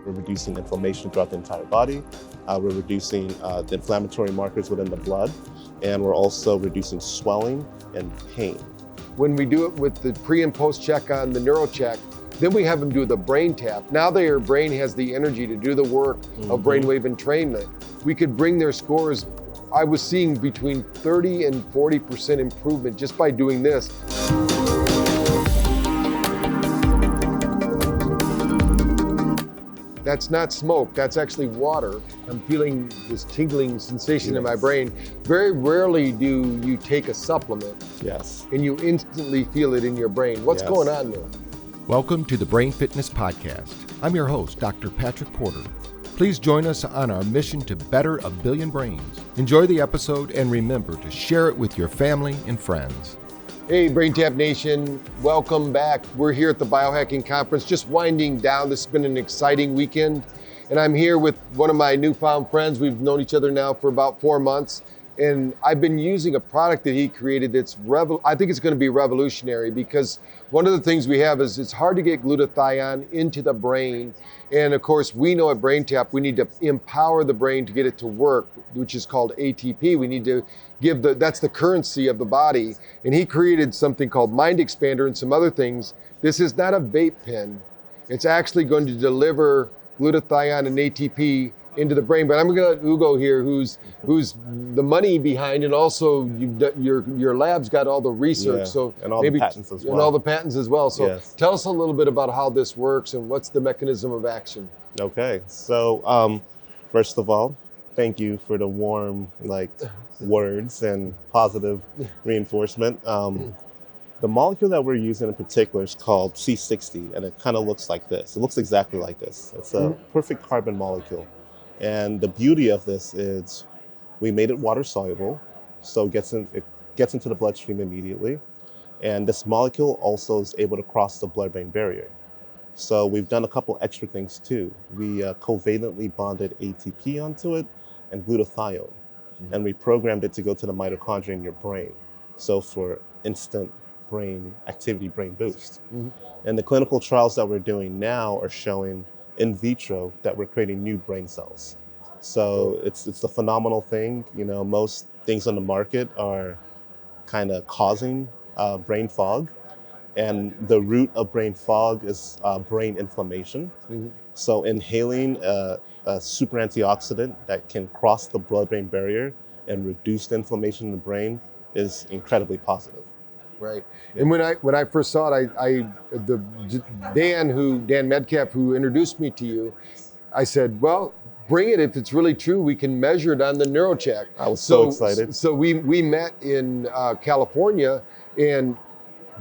We're reducing inflammation throughout the entire body. We're reducing the inflammatory markers within the blood, and we're also reducing swelling and pain. When we do it with the pre and post check on the neuro check, then we have them do the brain tap. Now their brain has the energy to do the work of brainwave entrainment. We could bring their scores. I was seeing between 30 and 40% improvement just by doing this. That's not smoke, that's actually water. I'm feeling this tingling sensation in my brain. Very rarely do you take a supplement and you instantly feel it in your brain. What's going on there? Welcome to the Brain Fitness Podcast. I'm your host, Dr. Patrick Porter. Please join us on our mission to better a billion brains. Enjoy the episode and remember to share it with your family and friends. Hey, Brain Tap Nation, welcome back. We're here at the Biohacking Conference, just winding down. This has been an exciting weekend. And I'm here with one of my newfound friends. We've known each other now for about 4 months. And I've been using a product that he created that's I think it's going to be revolutionary, because one of the things we have is it's hard to get glutathione into the brain. And of course, we know at BrainTap, we need to empower the brain to get it to work, which is called ATP. We need to that's the currency of the body. And he created something called Mind Expander and some other things. This is not a vape pen. It's actually going to deliver glutathione and ATP into the brain. But I'm going to let Ugo here, who's the money behind, and also your lab's got all the research, and all the patents as well. And all the patents as well. So tell us a little bit about how this works and what's the mechanism of action. Okay, so first of all, thank you for the warm words and positive reinforcement. The molecule that we're using in particular is called C60, and it kind of looks like this. It looks exactly like this. It's a perfect carbon molecule. And the beauty of this is we made it water soluble, so it gets into the bloodstream immediately. And this molecule also is able to cross the blood-brain barrier. So we've done a couple extra things too. We covalently bonded ATP onto it and glutathione, and we programmed it to go to the mitochondria in your brain. So for instant brain activity, brain boost. And the clinical trials that we're doing now are showing in vitro that we're creating new brain cells. So it's a phenomenal thing. You know, most things on the market are kind of causing brain fog, and the root of brain fog is brain inflammation. So inhaling a super antioxidant that can cross the blood-brain barrier and reduce the inflammation in the brain is incredibly positive. Right. And when I first saw it, Dan Metcalf, who introduced me to you, I said, well, bring it. If it's really true, we can measure it on the neurocheck. I was so excited. So we met in California, and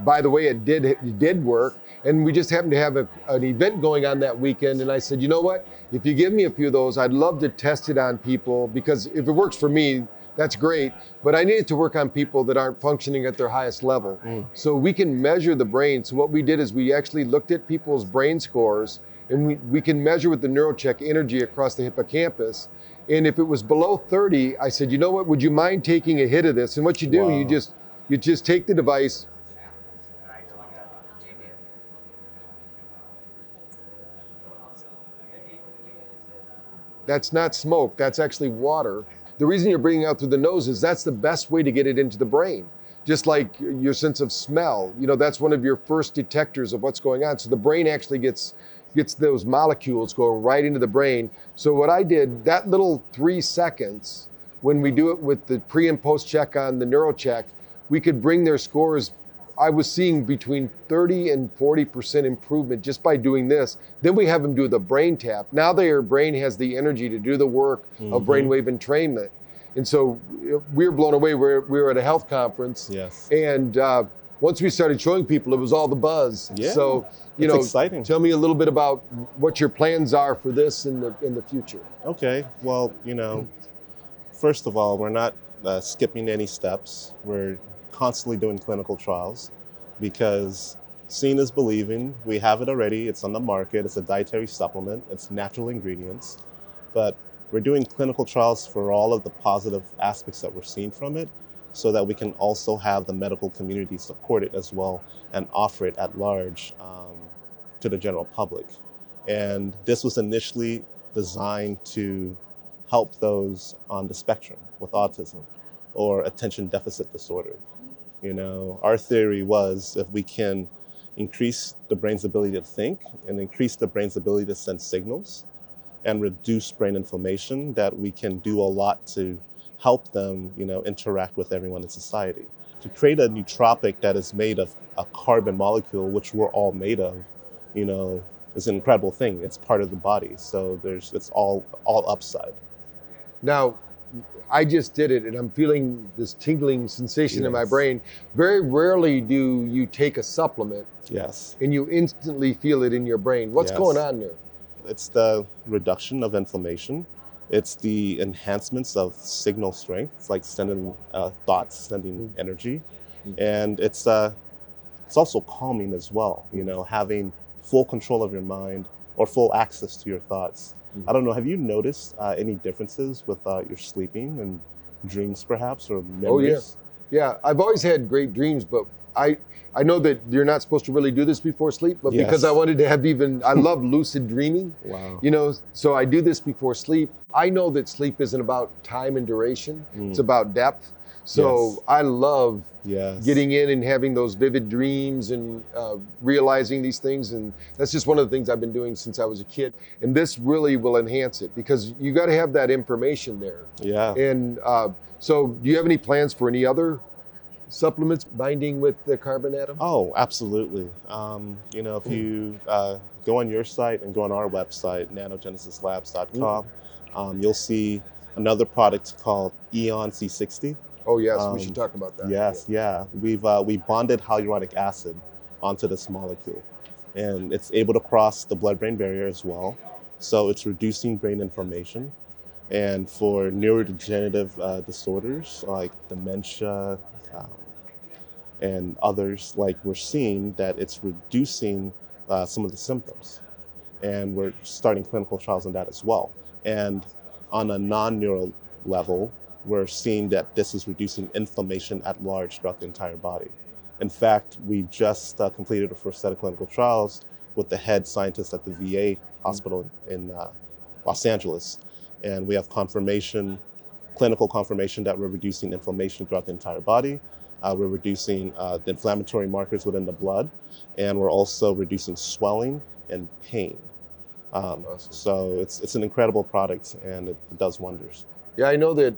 by the way, it did work. And we just happened to have an event going on that weekend. And I said, you know what? If you give me a few of those, I'd love to test it on people, because if it works for me, that's great, but I needed to work on people that aren't functioning at their highest level. So we can measure the brain. So what we did is we actually looked at people's brain scores, and we can measure with the NeuroCheck energy across the hippocampus. And if it was below 30, I said, you know what, would you mind taking a hit of this? And what you do, you just take the device, that's not smoke, that's actually water. The reason you're breathing out through the nose is that's the best way to get it into the brain. Just like your sense of smell, that's one of your first detectors of what's going on. So the brain actually gets those molecules going right into the brain. So what I did, that little 3 seconds, when we do it with the pre and post check on the neuro check, we could bring their scores. I was seeing between 30 and 40% improvement just by doing this. Then we have them do the brain tap. Now their brain has the energy to do the work of brainwave entrainment. And so we were blown away. We were at a health conference. And once we started showing people, it was all the buzz. So, it's exciting. Tell me a little bit about what your plans are for this in the future. Okay, well, first of all, we're not skipping any steps. We're constantly doing clinical trials, because seeing is believing. We have it already. It's on the market. It's a dietary supplement. It's natural ingredients. But we're doing clinical trials for all of the positive aspects that we're seeing from it, so that we can also have the medical community support it as well and offer it at large to the general public. And this was initially designed to help those on the spectrum with autism or attention deficit disorder. You know, our theory was if we can increase the brain's ability to think and increase the brain's ability to send signals and reduce brain inflammation, that we can do a lot to help them, you know, interact with everyone in society. To create a nootropic that is made of a carbon molecule, which we're all made of, you know, is an incredible thing. It's part of the body, so it's all upside. Now, I just did it and I'm feeling this tingling sensation in my brain. Very rarely do you take a supplement and you instantly feel it in your brain. What's going on there? It's the reduction of inflammation. It's the enhancements of signal strength. It's like sending thoughts, sending energy. And it's also calming as well, you know, having full control of your mind or full access to your thoughts. I don't know, have you noticed any differences with your sleeping and dreams perhaps, or memories? Yeah, I've always had great dreams, but I know that you're not supposed to really do this before sleep, but because I wanted to have I love lucid dreaming. Wow. You know, so I do this before sleep. I know that sleep isn't about time and duration, it's about depth. So I love getting in and having those vivid dreams and realizing these things. And that's just one of the things I've been doing since I was a kid. And this really will enhance it because you got to have that information there. Yeah. And so do you have any plans for any other supplements binding with the carbon atom? Oh, absolutely. You know, if you go on your site and go on our website, nanogenesislabs.com, you'll see another product called Eon C60. Oh yes, we should talk about that. Yes, we bonded hyaluronic acid onto this molecule, and it's able to cross the blood-brain barrier as well. So it's reducing brain inflammation, and for neurodegenerative disorders like dementia and others, like we're seeing that it's reducing some of the symptoms, and we're starting clinical trials on that as well. And on a non-neural level, we're seeing that this is reducing inflammation at large throughout the entire body. In fact, we just completed the first set of clinical trials with the head scientist at the VA hospital in Los Angeles. And we have clinical confirmation that we're reducing inflammation throughout the entire body. We're reducing the inflammatory markers within the blood, and we're also reducing swelling and pain. Awesome. So it's an incredible product, and it does wonders. Yeah, I know that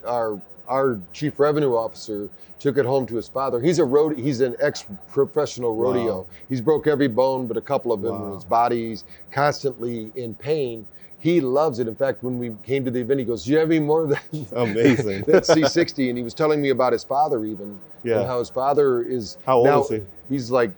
our chief revenue officer took it home to his father. He's an ex-professional rodeo. Wow. He's broke every bone but a couple of them in his body. He's constantly in pain. He loves it. In fact, when we came to the event, he goes, "Do you have any more of that?" Amazing. That's C60. And he was telling me about his father even. Yeah. And how his father is. How old is he? He's like,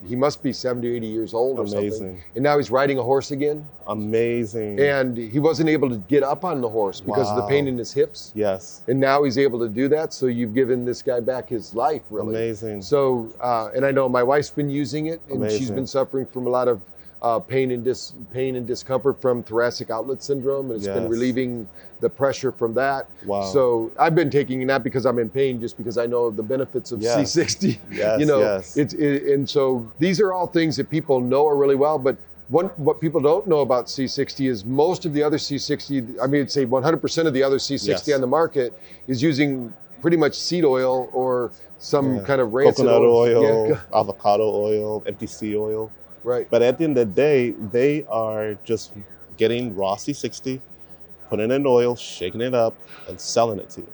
he must be 70 or 80 years old or Amazing. something. And now he's riding a horse again. Amazing. And he wasn't able to get up on the horse because of the pain in his hips. Yes. And now he's able to do that. So you've given this guy back his life, really. Amazing. So, and I know my wife's been using it, and Amazing. she's been suffering from a lot of pain and discomfort from thoracic outlet syndrome, and it's been relieving the pressure from that. Wow. So I've been taking it not because I'm in pain, just because I know the benefits of C60. Yes, you know, yes. And so these are all things that people know are really well, but what people don't know about C60 is most of the other C60, I mean, I'd say 100% of the other C60 on the market is using pretty much seed oil or some kind of rancid coconut oil, avocado oil, MTC oil. Right. But at the end of the day, they are just getting raw C60, putting it in oil, shaking it up, and selling it to you.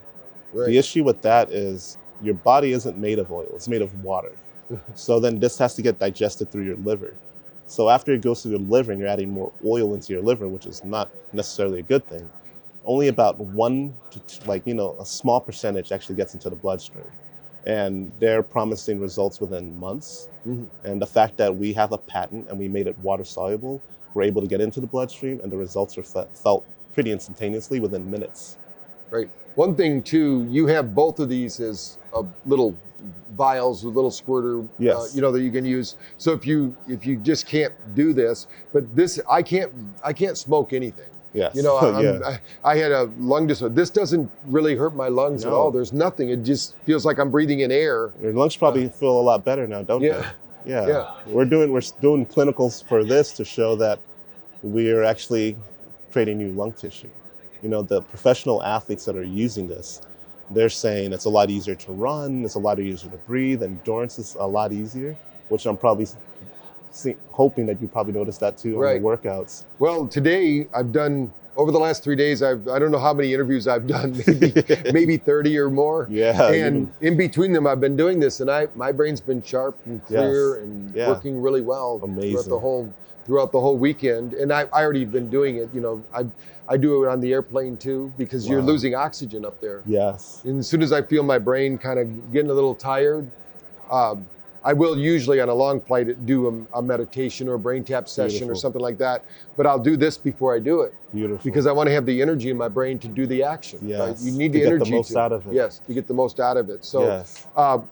Right. The issue with that is your body isn't made of oil, it's made of water. So then this has to get digested through your liver. So after it goes through your liver and you're adding more oil into your liver, which is not necessarily a good thing, only about 1 to 2, a small percentage actually gets into the bloodstream. And they're promising results within months. Mm-hmm. And the fact that we have a patent and we made it water soluble, we're able to get into the bloodstream, and the results are felt pretty instantaneously within minutes. Right. One thing too, you have both of these as little vials with little squirter, that you can use. So if you just can't do this, but this, I can't smoke anything. Yes. I had a lung disorder. This doesn't really hurt my lungs at all. There's nothing. It just feels like I'm breathing in air. Your lungs probably feel a lot better now, don't they? Yeah. We're doing clinicals for this to show that we're actually creating new lung tissue. The professional athletes that are using this, they're saying it's a lot easier to run, it's a lot easier to breathe, endurance is a lot easier, which I'm probably hoping that you probably noticed that too on the workouts. Well, today I've done, over the last 3 days, I don't know how many interviews I've done, maybe 30 or more. Yeah. And in between them, I've been doing this, and my brain's been sharp and clear and working really well. Amazing. Throughout the whole weekend. And I already been doing it. I do it on the airplane too, because you're losing oxygen up there. Yes. And as soon as I feel my brain kind of getting a little tired, I will usually on a long flight do a meditation or a brain tap session or something like that. But I'll do this before I do it. Beautiful. Because I want to have the energy in my brain to do the action. Yes. Right? You need to the get energy the most out of it. Yes, to get the most out of it. So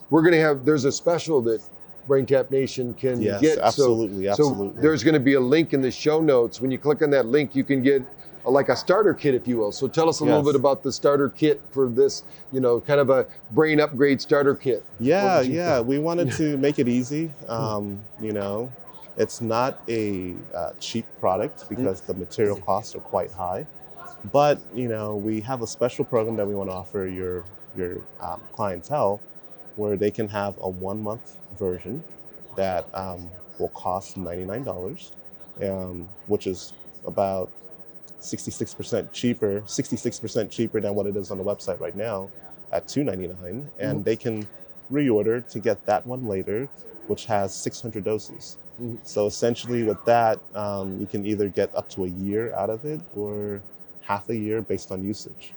we're going to there's a special that Brain Tap Nation can get. Absolutely. So there's going to be a link in the show notes. When you click on that link, you can get like a starter kit, if you will. So tell us a little bit about the starter kit for this, kind of a brain upgrade starter kit. Yeah. We wanted to make it easy. It's not a cheap product because the material costs are quite high. But, we have a special program that we want to offer your clientele, where they can have a 1-month version that will cost $99, which is about 66% cheaper than what it is on the website right now at $299. And they can reorder to get that one later, which has 600 doses. So essentially with that, you can either get up to a year out of it or half a year based on usage.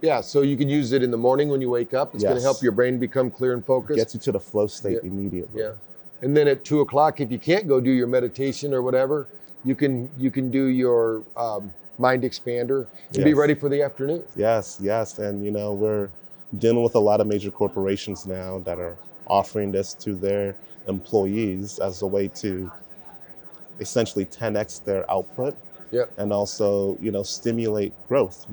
Yeah, so you can use it in the morning when you wake up. It's going to help your brain become clear and focused. Gets you to the flow state immediately. Yeah, and then at 2 o'clock, if you can't go do your meditation or whatever, you can do your mind expander and be ready for the afternoon. Yes, and we're dealing with a lot of major corporations now that are offering this to their employees as a way to essentially 10x their output. And also, stimulate growth.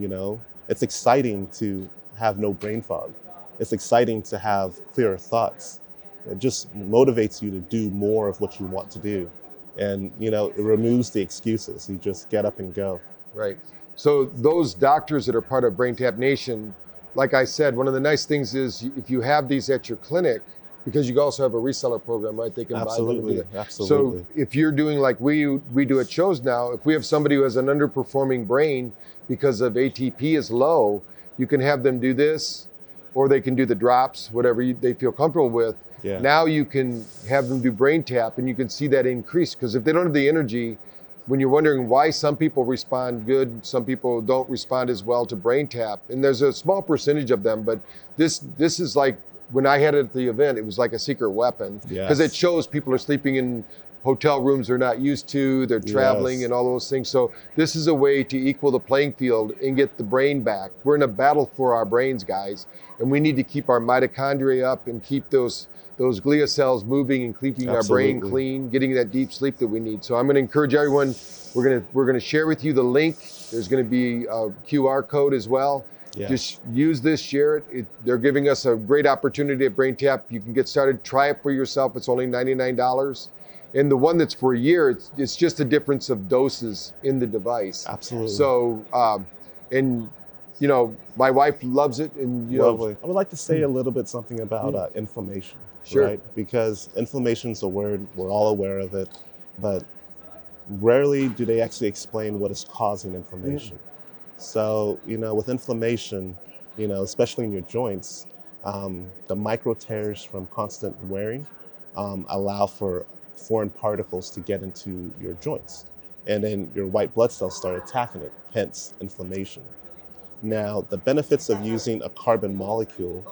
It's exciting to have no brain fog. It's exciting to have clearer thoughts. It just motivates you to do more of what you want to do. And, it removes the excuses. You just get up and go. Right. So those doctors that are part of Brain Tap Nation, like I said, one of the nice things is if you have these at your clinic, because you also have a reseller program, right? They can buy them and do that. Absolutely. So if you're doing like we do at shows now, if we have somebody who has an underperforming brain because of ATP is low, you can have them do this, or they can do the drops, whatever they feel comfortable with. Now you can have them do brain tap, and you can see that increase. Because if they don't have the energy, when you're wondering why some people respond good, some people don't respond as well to brain tap, and there's a small percentage of them, but this is like, when I had it at the event, it was like a secret weapon, because it shows people are sleeping in hotel rooms they're not used to, they're traveling and all those things. So this is a way to equal the playing field and get the brain back. We're in a battle for our brains, guys, and we need to keep our mitochondria up and keep those glia cells moving and keeping our brain clean, getting that deep sleep that we need. So I'm going to encourage everyone, we're going to share with you the link. There's going to be a QR code as well. Just use this, share it. They're giving us a great opportunity at Brain Tap. You can get started, try it for yourself. It's only $99. And the one that's for a year, it's just a difference of doses in the device. Absolutely. So, my wife loves it. And Lovely. I would like to say a little bit something about inflammation. Right? Because inflammation's a word, we're all aware of it, but rarely do they actually explain what is causing inflammation. So, with inflammation, especially in your joints, the micro tears from constant wearing allow for foreign particles to get into your joints. And then your white blood cells start attacking it, hence inflammation. Now, the benefits of using a carbon molecule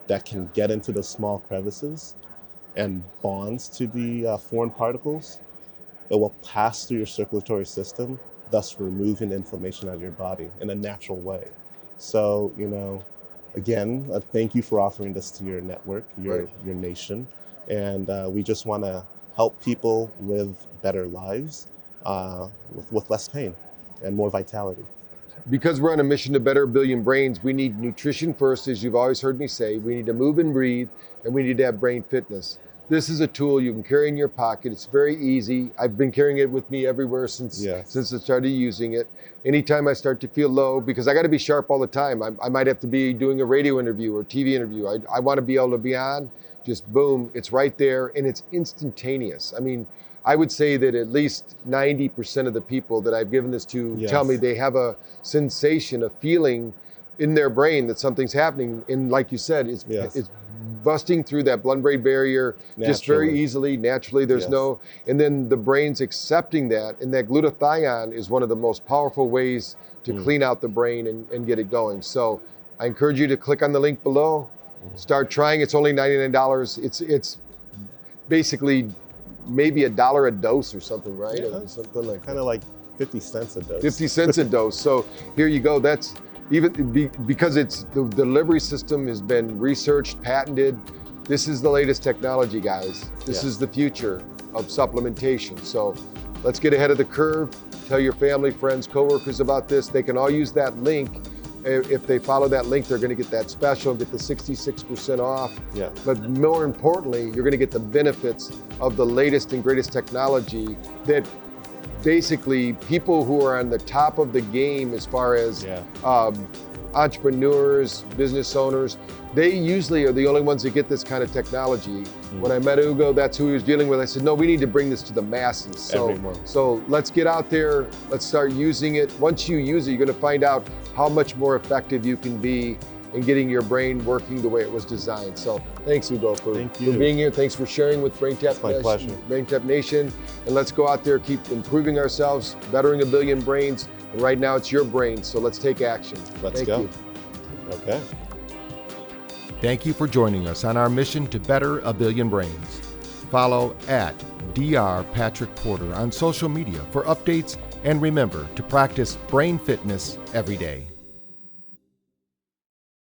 that can get into the small crevices and bonds to the foreign particles, it will pass through your circulatory system, thus removing inflammation out of your body in a natural way. So, again, thank you for offering this to your network, your nation. And we just want to help people live better lives with less pain and more vitality. Because we're on a mission to better 1 billion brains, we need nutrition first, as you've always heard me say. We need to move and breathe, and we need to have brain fitness. This is a tool you can carry in your pocket. It's very easy. I've been carrying it with me everywhere since I started using it. Anytime I start to feel low, because I got to be sharp all the time. I might have to be doing a radio interview or TV interview. I want to be able to be on, just boom, it's right there, and it's instantaneous. I mean, I would say that at least 90% of the people that I've given this to tell me they have a sensation, a feeling in their brain that something's happening. And like you said, it's busting through that blood-brain barrier just very easily, naturally. There's and then the brain's accepting that. And that glutathione is one of the most powerful ways to clean out the brain and get it going. So I encourage you to click on the link below, start trying. It's only $99. It's basically maybe $1 a dose or something, right? Yeah. Something like kind of like 50 cents a dose. 50 cents a dose. So here you go. That's even because the delivery system has been researched, patented. This is the latest technology, guys. This is the future of supplementation. So let's get ahead of the curve. Tell your family, friends, coworkers about this. They can all use that link. If they follow that link, they're going to get that special, get the 66% off. Yeah. But more importantly, you're going to get the benefits of the latest and greatest technology that basically people who are on the top of the game as far as entrepreneurs, business owners, they usually are the only ones that get this kind of technology. When I met Ugo, that's who he was dealing with. I said, no, we need to bring this to the masses. So let's get out there, let's start using it. Once you use it, you're gonna find out how much more effective you can be in getting your brain working the way it was designed. So thanks, Ugo, for being here. Thanks for sharing with BrainTap Nation. And let's go out there, keep improving ourselves, bettering a billion brains. And right now it's your brain, so let's take action. Let's go. Okay. Thank you for joining us on our mission to better a billion brains. Follow at Dr. Patrick Porter on social media for updates, and remember to practice brain fitness every day.